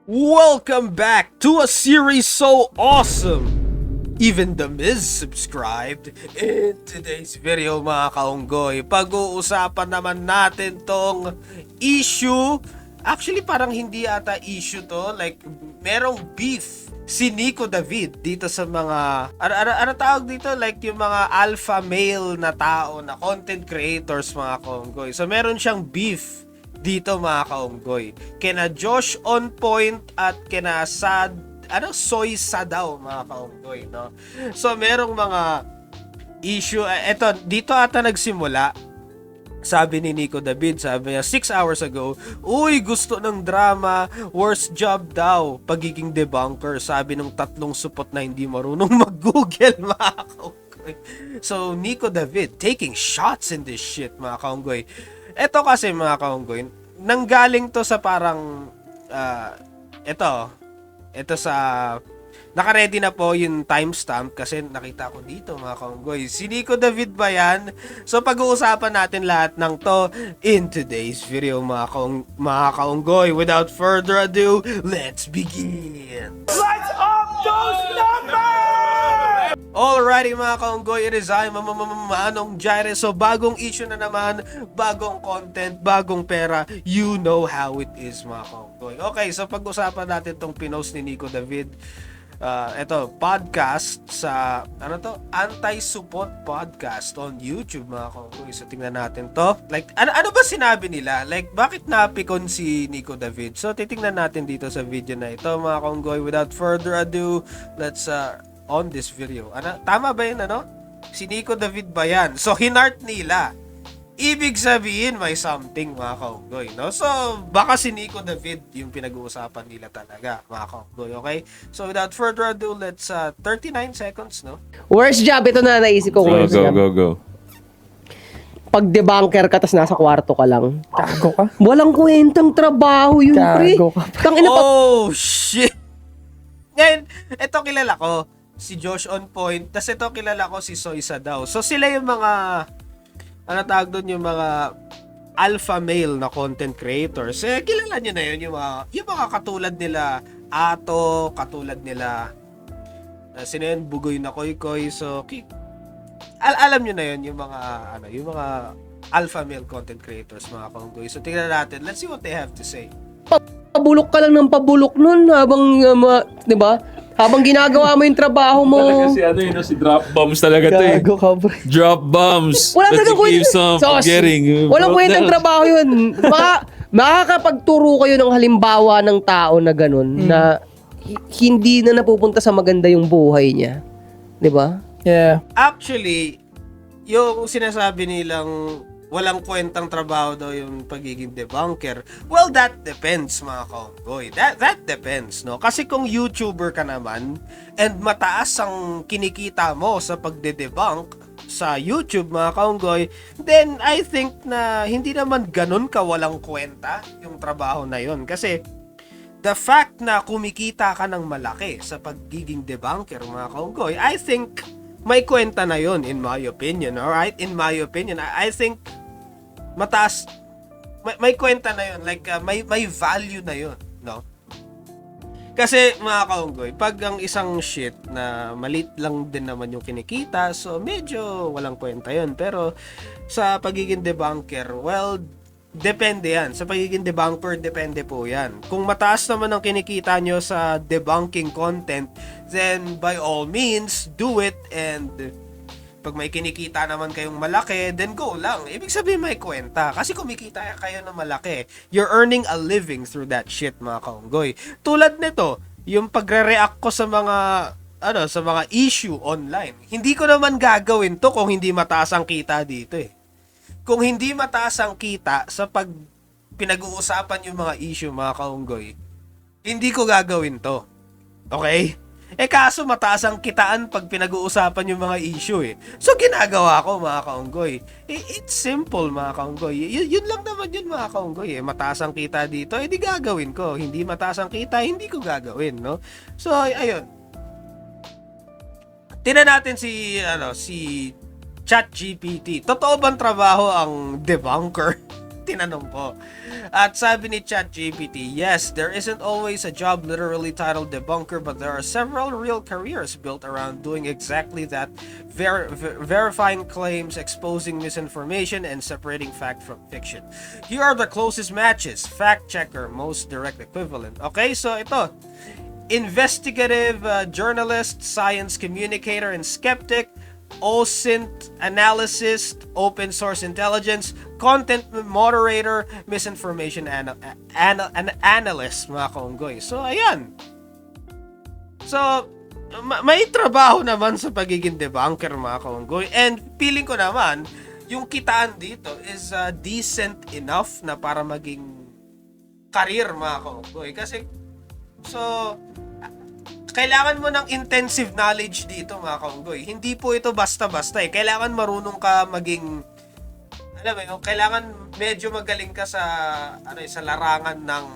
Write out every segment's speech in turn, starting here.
Welcome back to a series so awesome. Even The Miz subscribed. In today's video mga kaunggoy, pag-uusapan naman natin tong issue. Actually parang hindi ata issue to. Like merong beef si Nico David dito sa mga ano tawag dito, like yung mga alpha male na tao na content creators mga kaunggoy. So meron siyang beef dito mga kaunggoy, kina Josh On Point at kina Soy Sadaw mga kaunggoy, no? So merong mga issue, eto dito ata nagsimula. Sabi ni Nico David, sabi niya 6 hours ago, uy, gusto ng drama, worst job daw, pagiging debunker, sabi ng tatlong supot na hindi marunong mag-google mga kaunggoy. So Nico David taking shots in this shit mga kaunggoy. Ito kasi mga kaunggoy, nanggaling to sa parang ito sa naka-ready na po yung timestamp kasi nakita ko dito mga kaunggoy. Si Nico David ba yan? So pag-uusapan natin lahat ng to in today's video mga kaunggoy. Without further ado, let's begin! Lights up those numbers! Alrighty mga kaunggoy, it is I, Manong Jaire. So bagong issue na naman, bagong content, bagong pera. You know how it is mga kaunggoy. Okay, so pag-usapan natin tong pinost ni Nico David. Ito, podcast sa, Anti-Support Podcast on YouTube mga kaunggoy. So tingnan natin to. Like, ano ba sinabi nila? Like, bakit napikon si Nico David? So titingnan natin dito sa video na ito mga kaunggoy. Without further ado, let's on this video. Tama ba yun, Si Nico David ba yan? So, hinart nila. Ibig sabihin, may something, mga kaunggoy, no? So, baka si Nico David yung pinag-uusapan nila talaga, mga kaunggoy, okay? So, without further ado, let's 39 seconds, no? Worst job, ito na naisip ko. Worst job. Go. Pag debunker ka, tas nasa kwarto ka lang. Gago ka. Walang kwentang trabaho yun, pre. Gago ka. Tangina pa. Oh, shit! Ngayon, ito kilala ko, si Josh On Point, tas ito kilala ko si Soy Sadaw. So, sila yung mga tawag doon, yung mga alpha male na content creators. Kilala nyo na yun, yung mga katulad nila Ato, katulad nila sino yun, Bugoy na Koy. So alam nyo na yun, yung mga alpha male content creators mga kaunggoy. So tingnan natin, let's see what they have to say. Pabulok ka lang ng pabulok nun habang, di ba? Habang ginagawa mo yung trabaho mo. Talaga si Drop Bombs talaga to eh. Gago ka, pre. Drop Bombs. Wala That talagang you keep some forgetting. Walang kwentang trabaho yun. Makakapagturo kayo ng halimbawa ng tao na ganun, na hindi na napupunta sa maganda yung buhay niya. Di ba? Yeah. Actually, yung sinasabi nilang walang kwentang trabaho daw yung pagiging debunker, well, that depends mga kaunggoy. That depends, no? Kasi kung YouTuber ka naman and mataas ang kinikita mo sa pagde-debunk sa YouTube mga kaunggoy, then I think na hindi naman ganun ka walang kwenta yung trabaho na yun. Kasi the fact na kumikita ka ng malaki sa pagiging debunker mga kaunggoy, I think may kwenta na yun in my opinion, alright? In my opinion, I think mataas, may kwenta na yun, like may value na yun, no? Kasi mga kaunggoy, pag ang isang shit na malit lang din naman yung kinikita, so medyo walang kwenta yun. Pero sa pagiging debunker, well, depende yan. Sa pagiging debunker, depende po yan. Kung mataas naman ang kinikita nyo sa debunking content, then by all means, do it. And pag may kinikita naman kayong malaki, then go lang. Ibig sabihin may kwenta. Kasi kumikita kayo ng malaki. You're earning a living through that shit, mga kaunggoy. Tulad nito, yung pagre-react ko sa mga issue online. Hindi ko naman gagawin to kung hindi mataas ang kita dito eh. Kung hindi mataas ang kita sa pag pinag-uusapan yung mga issue, mga kaunggoy, hindi ko gagawin to. Okay? Kaso mataas ang kitaan pag pinag-uusapan yung mga issue eh. So ginagawa ko mga kaunggoy. It's simple mga kaunggoy. Yun lang naman yun mga kaunggoy eh. Mataas ang kita dito, di gagawin ko. Hindi mataas ang kita, hindi ko gagawin, no? So ayun. Tingnan natin si ChatGPT. Totoo bang trabaho ang debunker? tinanong ko. At sabi ni ChatGPT, yes, there isn't always a job literally titled debunker, but there are several real careers built around doing exactly that, verifying claims, exposing misinformation, and separating fact from fiction. Here are the closest matches. Fact checker, most direct equivalent. Okay, so ito. Investigative journalist, science communicator, and skeptic, OSINT analyst, open source intelligence, content moderator, misinformation analyst, mga kaunggoy. So, ayan. So, may trabaho naman sa pagiging debunker, mga kaunggoy. And feeling ko naman, yung kitaan dito is decent enough na para maging career, mga kaunggoy. Kasi, so, kailangan mo ng intensive knowledge dito, mga kaunggoy. Hindi po ito basta-basta eh. Kailangan marunong ka maging, alam mo yun, kailangan medyo magaling ka sa, sa larangan ng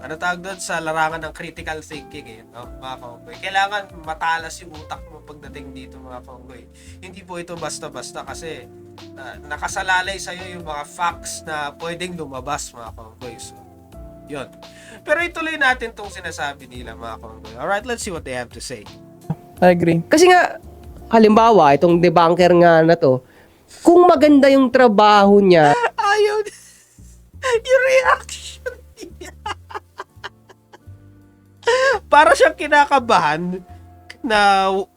ano tawag doon, sa larangan ng critical thinking eh, no, mga kaunggoy. Kailangan matalas yung utak mo pagdating dito, mga kaunggoy. Hindi po ito basta-basta kasi nakasalalay sa'yo yung mga facts na pwedeng lumabas, mga kaunggoy. So, yun. Pero ituloy natin tong sinasabi nila, mga kaunggoy. Alright, let's see what they have to say. I agree. Kasi nga, halimbawa, itong debunker nga na to, kung maganda yung trabaho niya, Ayaw. Yung reaction niya. Para siyang kinakabahan na ano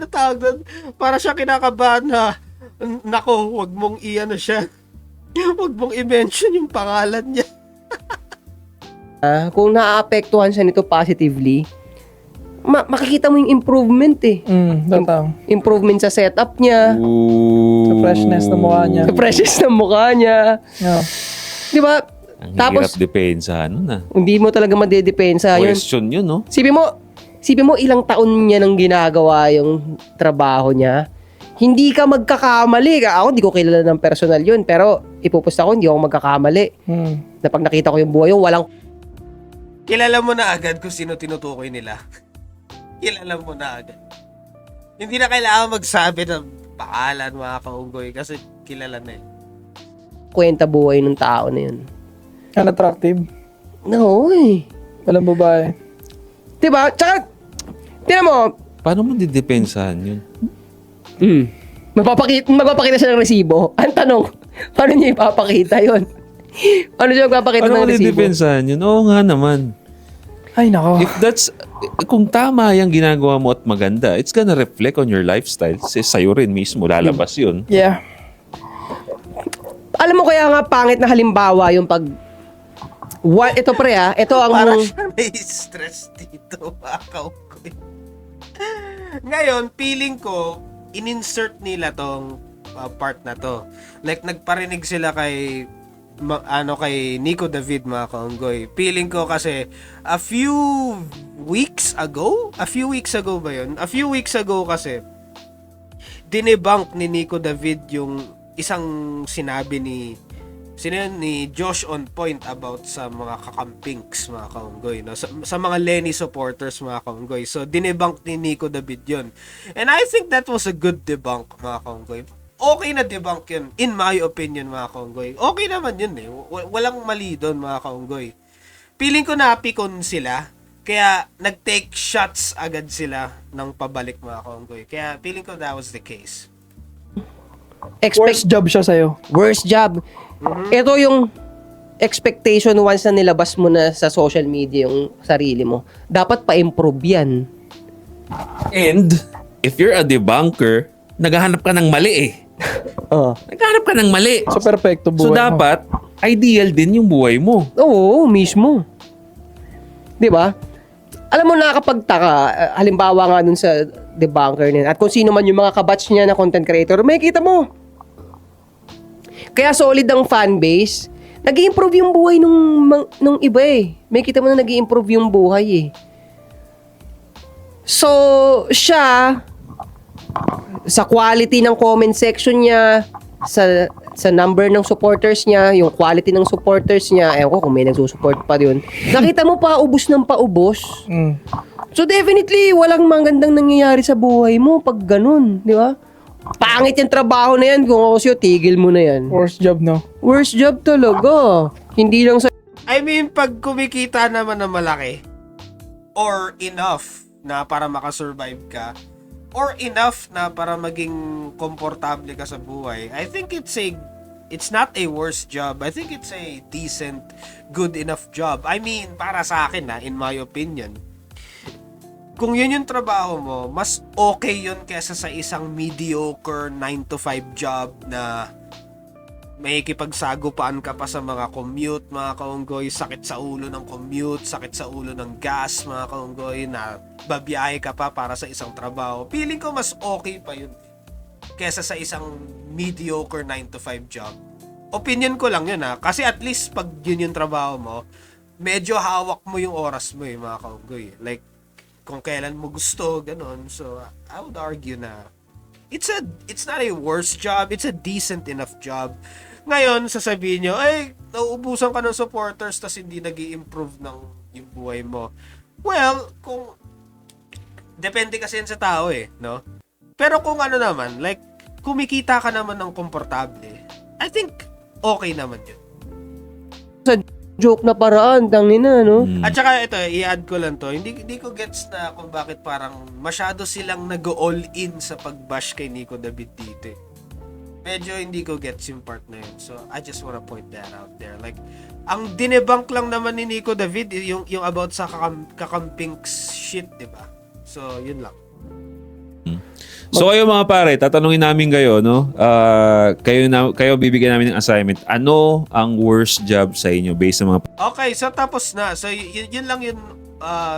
tawag doon? Para siyang kinakabahan na nako, wag mong i-ano siya. Wag mong i-mention yung pangalan niya. kung naaapektuhan siya nito positively, makikita mo yung improvement eh. Totoo. Improvement sa setup niya, Sa freshness ng mukha niya. sa freshness ng mukha niya. Yeah. Di ba? Ang Tapos, hirap depensa, ano na. hindi mo talaga madedepensa yun. Question yun, no? Sipin mo ilang taon niya nang ginagawa yung trabaho niya. Hindi ka magkakamali. Ako, hindi ko kilala ng personal yun. Pero, ipupusta ko, hindi ako magkakamali. Na pag nakita ko yung buhay yung walang Kilala mo na agad kung sino tinutukoy nila. Kilala mo na agad. Hindi na kailangan magsabi ng pangalan, mga kaunggoy, kasi kilala na eh. kwenta buhay ng tao na yun. Unattractive. No, eh. Walang babae. Diba? Tsaka, tinan mo, Paano mo didepensahan yun? magpapakita siya ng resibo. Ang tanong, paano niya ipapakita yun? Paano siya magpapakita Paano mo ng resibo? didepensahan yun? Oo nga naman. Ay, nako. If that's, kung tama yung ginagawa mo at maganda, it's gonna reflect on your lifestyle. Kasi sa'yo rin mismo, lalabas yun. Yeah. Alam mo kaya nga pangit na halimbawa yung pag... ito pre ito ang... Para siya na-stress dito, mga kaunggoy. Ngayon, feeling ko, in-insert nila tong part na to. Like, nagparinig sila kay Nico David, mga kaunggoy. Feeling ko kasi a few weeks ago ba yun? A few weeks ago kasi dinebunk ni Nico David yung isang sinabi ni Josh on Point about sa mga kakampings, mga kaunggoy, no? Sa mga Lenny supporters, mga kaunggoy. So dinebunk ni Nico David yun. And I think that was a good debunk, mga kaunggoy. Okay na debunk yun, in my opinion, mga kaunggoy. Okay naman yun eh. Walang mali doon, mga kaunggoy. Feeling ko napikon sila, kaya nag-take shots agad sila ng pabalik, mga kaunggoy. Kaya feeling ko that was the case. Worst job siya sa'yo. Worst job. Ito yung expectation once na nilabas mo na sa social media yung sarili mo. Dapat pa-improve yan. And, if you're a debunker, naghahanap ka ng mali eh. Naghahanap ka ng mali. So, perfecto buhay So, mo. dapat, ideal din yung buhay mo. Oo, mismo. 'Di ba? Alam mo, nakakapagtaka, halimbawa nga dun sa debunker niya, at kung sino man yung mga kabatch niya na content creator, may kita mo. Kaya solid ang fanbase. Nag-i-improve yung buhay nung iba eh. May kita mo na nag-i-improve yung buhay eh. So, siya, sa quality ng comment section niya, sa number ng supporters niya, yung quality ng supporters niya, ewan ko kung may nagsusupport pa yun. Nakita mo pa, ubos ng paubos. So definitely, walang magandang nangyayari sa buhay mo pag ganun, di ba? Pangit yung trabaho na yan. Kung ako sa'yo, tigil mo na yan. Worst job, no? Worst job talaga. Hindi lang sa... I mean, pag kumikita naman na malaki, or enough na para makasurvive ka, or enough na para maging komportable ka sa buhay, I think it's not a worst job. I think it's a decent, good enough job. I mean, para sa akin in my opinion, kung yun yung trabaho mo, mas okay yun kesa sa isang mediocre 9 to 5 job na may kipagsagupaan ka pa sa mga commute, mga kaunggoy, sakit sa ulo ng commute, sakit sa ulo ng gas, mga kaunggoy, na babiyahe ka pa para sa isang trabaho. Feeling ko mas okay pa yun kesa sa isang mediocre 9 to 5 job. Opinion ko lang yun kasi at least pag yun yung trabaho mo, medyo hawak mo yung oras mo mga kaunggoy. Like, kung kailan mo gusto, ganun. So, I would argue na it's not a worse job, it's a decent enough job. Ngayon, sasabihin nyo, ay, nauubusan ka ng supporters tas hindi nag-i-improve ng yung buhay mo. Well, kung depende kasi yan sa tao no? Pero kung ano naman, like, kumikita ka naman ng komportable, I think okay naman yun. Sa joke na paraan, tangina, no? At saka ito, i-add ko lang to, hindi ko gets na kung bakit parang masyado silang nag-all in sa pag-bash kay Nico David dito. Medyo hindi ko gets yung part na yun. So, I just wanna point that out there. Like, ang dinebunk lang naman ni Nico David, yung about sa kakamping shit, di ba? So, yun lang. So kayo mga pare, tatanungin namin kayo, no? Kayo bibigyan namin ng assignment. Ano ang worst job sa inyo based sa mga... Okay, so tapos na. So, yun lang yung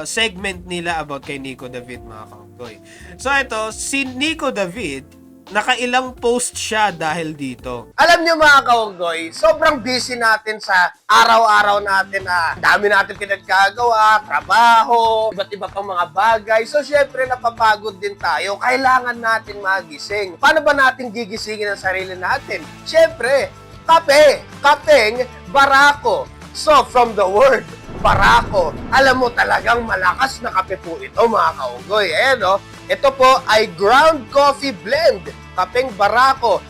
segment nila about kay Nico David, mga kaunggoy. So, ito, si Nico David, nakailang post siya dahil dito. Alam nyo mga kaunggoy, sobrang busy natin sa araw-araw natin na dami natin pinagkagawa, trabaho, iba't iba pang mga bagay. So syempre napapagod din tayo. Kailangan natin magising. Paano ba natin gigisingin ang sarili natin? Syempre, kape. Kapeng barako. So from the word barako, alam mo talagang malakas na kape po ito mga kaunggoy. Ito po ay ground coffee blend. Kapeng barako.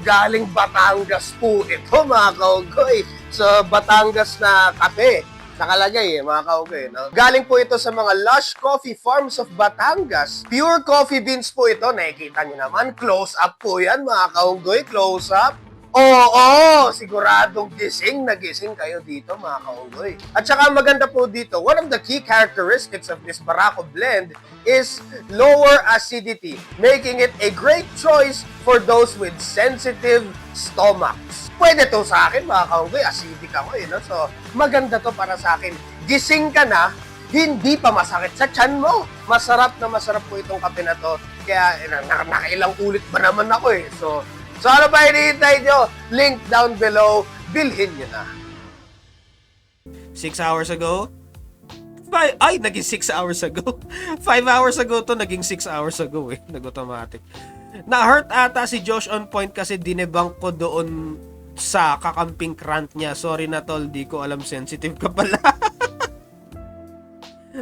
Galing Batangas po ito mga kaunggoy. So, Batangas na kape. Nakalagay mga kaunggoy. No? Galing po ito sa mga Lush Coffee Farms of Batangas. Pure coffee beans po ito. Nakikita nyo naman. Close up po yan mga kaunggoy. Close up. Oo, siguradong gising na gising kayo dito mga kaunggoy. At saka maganda po dito, one of the key characteristics of this Barako blend is lower acidity, making it a great choice for those with sensitive stomachs. Pwede to sa akin mga kaunggoy, acidic ako no? So maganda to para sa akin. Gising ka na, hindi pa masakit sa tiyan mo. Masarap na masarap po itong kape na to. Kaya nakailang ulit ba naman ako So ano ba hinihintay nyo? Link down below. Bilhin nyo na. 6 hours ago? Naging 6 hours ago. 5 hours ago to, naging 6 hours ago Nag-automatic. Na-hurt ata si Josh on point kasi dinebunk ko doon sa kakamping rant niya. Sorry na tol, di ko alam, sensitive ka pala.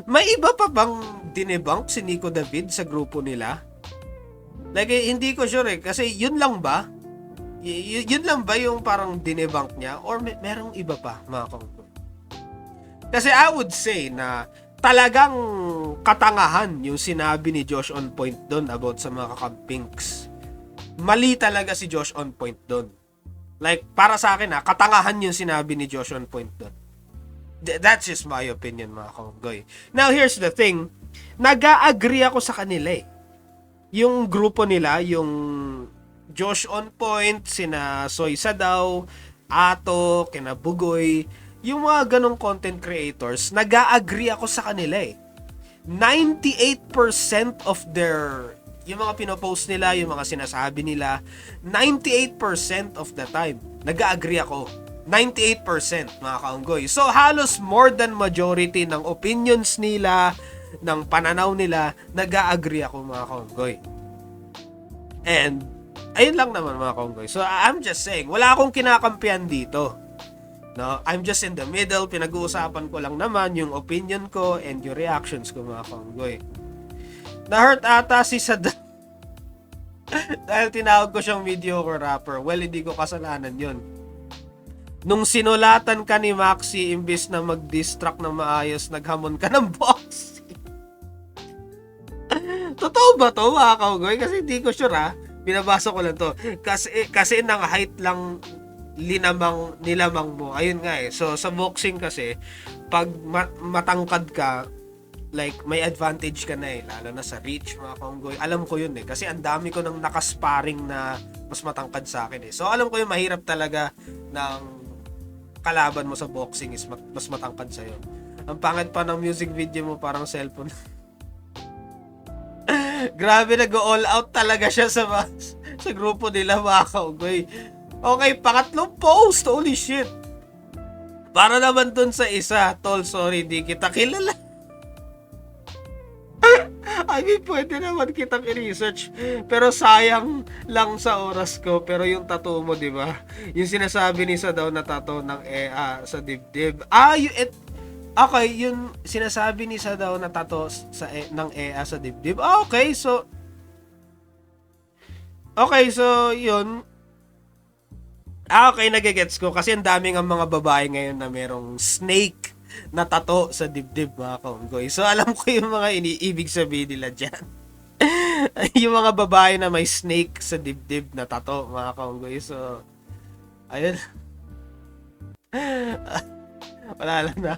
May iba pa bang dinebunk si Nico David sa grupo nila? Like, hindi ko sure kasi yun lang ba? Yun lang ba yung parang dinebunk niya? Or merong iba pa, mga kaunggoy? Kasi I would say na talagang katangahan yung sinabi ni Josh on point doon about sa mga kakampings. Mali talaga si Josh on point doon. Like, para sa akin katangahan yung sinabi ni Josh on point doon. That's just my opinion, mga kaunggoy. Now, here's the thing. Nag-agree ako sa kanila yung grupo nila, yung Josh on point, sina Soy Sadaw, Ato, kina Bugoy, yung mga ganong content creators, nag-agree ako sa kanila 98% of their, yung mga pinopost nila, yung mga sinasabi nila, 98% of the time, nag-agree ako. 98% mga kaunggoy. So halos more than majority ng opinions nila, ng pananaw nila, nag-agree ako mga kaunggoy. And ayun lang naman mga kaunggoy. So I'm just saying, wala akong kinakampihan dito. No, I'm just in the middle, pinag-uusapan ko lang naman yung opinion ko and yung reactions ko mga kaunggoy. Na-hurt ata si Sadaw. Dahil tinawag ko siyang mediocre rapper. Well, hindi ko kasalanan yun. Nung sinulatan ka ni Maxi, imbis na mag-distract na maayos, naghamon ka ng boxing. Totoo ba to, mga kaugoy? Kasi hindi ko sure, ha? Binabasa ko lang to. Kasi nang height lang nilamang mo. Ayun nga eh. So, sa boxing kasi, pag matangkad ka, like, may advantage ka na eh. Lalo na sa reach, mga kaunggoy. Alam ko yun eh. Kasi ang dami ko nang nakasparing na mas matangkad sa akin eh. So, alam ko yung mahirap talaga ng kalaban mo sa boxing is mas matangkad sa'yo. Ang pangit pa ng music video mo, parang cellphone. Grabe, nag-all out talaga siya sa grupo nila, mga kaunggoy. Okay, pangatlong post. Holy shit. Para naman dun sa isa, tol, sorry, di kita kilala. I mean, pwede naman kitang i-research. Pero sayang lang sa oras ko. Pero yung tattoo mo, di ba? Yung sinasabi ni sa daw na tattoo ng EA sa dibdib. Okay, yung sinasabi ni sa daw na tattoo ng EA sa dibdib. Okay, so yun. Okay, nagigets ko. Kasi ang daming ang mga babae ngayon na merong snake na tattoo sa dibdib, mga kaunggoy. So, alam ko yung mga iniibig sabihin nila dyan. Yung mga babae na may snake sa dibdib na tattoo, mga kaunggoy. So, ayun. Wala lang na.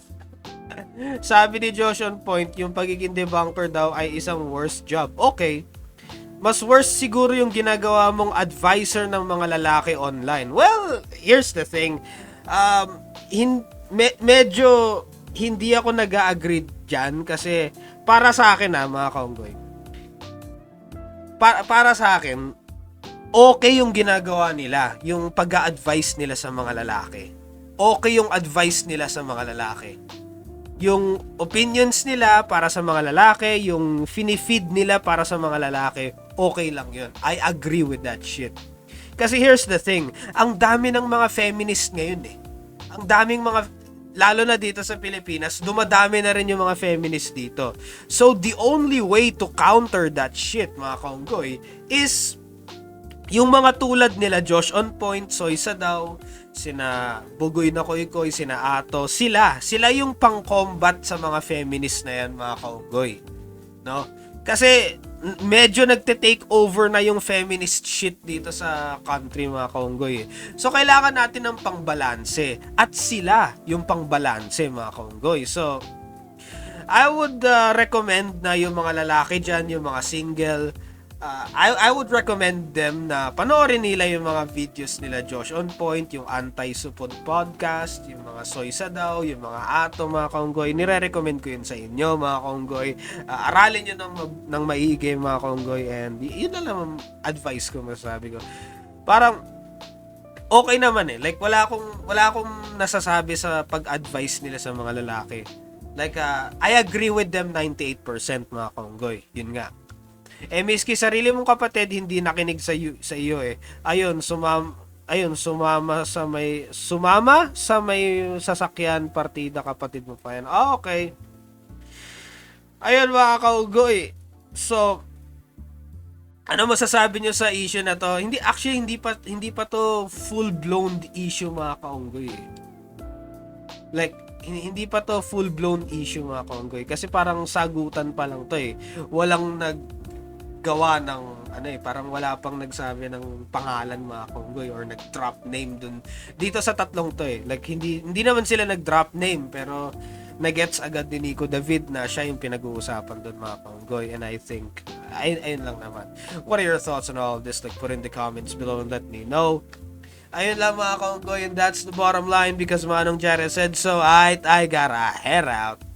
Sabi ni Josh on point, yung pagiging debunker daw ay isang worst job. Okay. Mas worse siguro yung ginagawa mong advisor ng mga lalaki online. Well, here's the thing. Medyo hindi ako nag-agree dyan kasi para sa akin mga kaunggoy. Para sa akin, okay yung ginagawa nila, yung pag-a-advise nila sa mga lalaki. Okay yung advice nila sa mga lalaki. Yung opinions nila para sa mga lalaki, yung finifeed nila para sa mga lalaki, okay lang yun. I agree with that shit. Kasi here's the thing, ang dami ng mga feminist ngayon eh. Ang daming mga, lalo na dito sa Pilipinas, dumadami na rin yung mga feminist dito. So the only way to counter that shit, mga kaunggoy, is yung mga tulad nila Josh on point, Soy Sadaw, sina Bugoy na Koy, sina Ato, sila yung pang-combat sa mga feminist na yan, mga kaunggoy. No? Kasi medyo nagte-take over na yung feminist shit dito sa country, mga kaunggoy. So kailangan natin ng pangbalanse at sila yung pangbalanse, mga kaunggoy. So I would recommend na yung mga lalaki dyan, yung mga single, I would recommend them na panoorin nila yung mga videos nila Josh on point, yung Anti-Supod Podcast, yung mga Soy Sadaw, yung mga Ato, mga kaunggoy. Nire-recommend ko yun sa inyo, mga kaunggoy. Aralin nyo ng maigi, mga kaunggoy, and yun na lang ang advice ko, masasabi ko. Parang okay naman eh. Like wala akong nasasabi sa pag-advise nila sa mga lalaki. Like I agree with them 98%, mga kaunggoy. Yun nga. Miski sarili mong kapatid hindi nakinig sa iyo eh. Sumama sa may sasakyan, partida, kapatid mo pa yan. Okay. Ayun, mga kaugoy. So, ano masasabi nyo sa issue na to? Hindi pa to full blown issue, mga kaunggoy. Like hindi pa to full blown issue, mga kaunggoy, kasi parang sagutan pa lang to eh. Walang gawa ng parang wala pang nagsabi ng pangalan, mga kaunggoy, or nag-drop name dun dito sa tatlong to eh. Like hindi naman sila nag-drop name, pero nagets agad ni Nico David na siya yung pinag-uusapan dun, mga kaunggoy. And I think ayun lang naman. What are your thoughts on all of this? Like, put in the comments below and let me know. Ayun lang, mga kaunggoy, and that's the bottom line because Manong Jared said so. I gotta head out.